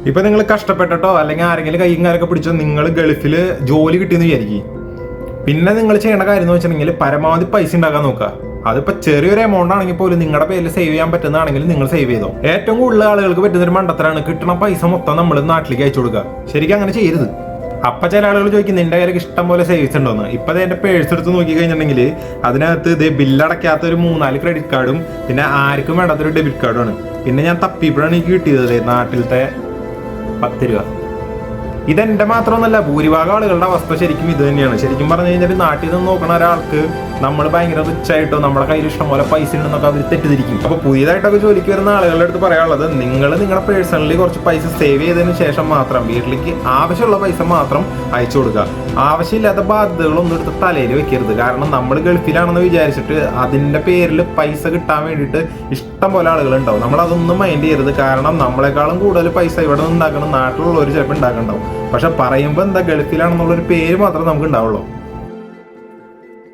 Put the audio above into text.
ഇപ്പൊ നിങ്ങൾ കഷ്ടപ്പെട്ടിട്ടോ അല്ലെങ്കിൽ ആരെങ്കിലും കൈയും കാലൊക്കെ പിടിച്ചോ നിങ്ങൾ ഗൾഫിൽ ജോലി കിട്ടിയെന്ന് വിചാരിക്കും. പിന്നെ നിങ്ങൾ ചെയ്യേണ്ട കാര്യം എന്ന് വെച്ചിട്ടുണ്ടെങ്കിൽ പരമാവധി പൈസ ഉണ്ടാക്കാൻ നോക്കുക. അതിപ്പോ ചെറിയൊരു എമൗണ്ട് ആണെങ്കിൽ പോലും നിങ്ങളുടെ പേരിൽ സേവ് ചെയ്യാൻ പറ്റുന്നതാണെങ്കിൽ നിങ്ങൾ സേവ് ചെയ്തോ. ഏറ്റവും കൂടുതൽ ആളുകൾക്ക് പറ്റുന്നൊരു മണ്ടത്തരാണ് കിട്ടുന്ന പൈസ മൊത്തം നമ്മൾ നാട്ടിലേക്ക് അയച്ചു കൊടുക്കുക. ശരിക്കും അങ്ങനെ ചെയ്യരുത്. അപ്പൊ ചില ആളുകൾ ചോദിക്കും നിന്റെ കയ്യിൽ ഇഷ്ടം പോലെ സേവിങ്സ് ഉണ്ടോന്ന്. ഇപ്പൊ എന്റെ പേഴ്സ് എടുത്ത് നോക്കി കഴിഞ്ഞിട്ടുണ്ടെങ്കിൽ അതിനകത്ത് ഇത് ബില്ലടയ്ക്കാത്ത ഒരു 3-4 ക്രെഡിറ്റ് കാർഡും പിന്നെ ആർക്കും വേണ്ടാത്തൊരു ഡെബിറ്റ് കാർഡുമാണ്. പിന്നെ ഞാൻ തപ്പിയപ്പോഴാണ് എനിക്ക് കിട്ടിയത് നാട്ടിലത്തെ 10 രൂപ. ഇതെന്റെ മാത്രമൊന്നല്ല, ഭൂരിഭാഗം ആളുകളുടെ അവസ്ഥ ശരിക്കും ഇത് തന്നെയാണ്. ശരിക്കും പറഞ്ഞു കഴിഞ്ഞാൽ നാട്ടിൽ നിന്ന് നോക്കണ ഒരാൾക്ക് നമ്മൾ ഭയങ്കര റിച്ച് ആയിട്ടോ നമ്മുടെ കയ്യിൽ ഇഷ്ടംപോലെ പൈസ ഉണ്ടെന്നൊക്കെ അവർ തെറ്റിദ്ധരിക്കും. അപ്പൊ പുതിയതായിട്ടൊക്കെ ജോലിക്ക് വരുന്ന ആളുകളുടെ അടുത്ത് പറയാനുള്ളത്, നിങ്ങൾ നിങ്ങളുടെ പേഴ്സണലി കുറച്ച് പൈസ സേവ് ചെയ്തതിനു ശേഷം മാത്രം വീട്ടിലേക്ക് ആവശ്യമുള്ള പൈസ മാത്രം അയച്ചു കൊടുക്കുക. ആവശ്യമില്ലാത്ത ബാധ്യതകളൊന്നും എടുത്ത് തലയിൽ വെക്കരുത്. കാരണം നമ്മൾ ഗൾഫിലാണെന്ന് വിചാരിച്ചിട്ട് അതിന്റെ പേരിൽ പൈസ കിട്ടാൻ വേണ്ടിയിട്ട് ഇഷ്ടം പോലെ ആളുകൾ ഉണ്ടാവും. നമ്മൾ അതൊന്നും മൈൻഡ് ചെയ്യരുത്. കാരണം നമ്മളെക്കാളും കൂടുതൽ പൈസ ഇവിടെ നിന്ന് ഉണ്ടാക്കണം നാട്ടിലുള്ളവർ ചിലപ്പോൾ ഉണ്ടാക്കണ്ടാവും. പക്ഷെ പറയുമ്പോൾ എന്താ ഗൾഫിലാണെന്നുള്ളൊരു പേര് മാത്രമേ നമുക്ക് ഉണ്ടാവുള്ളൂ.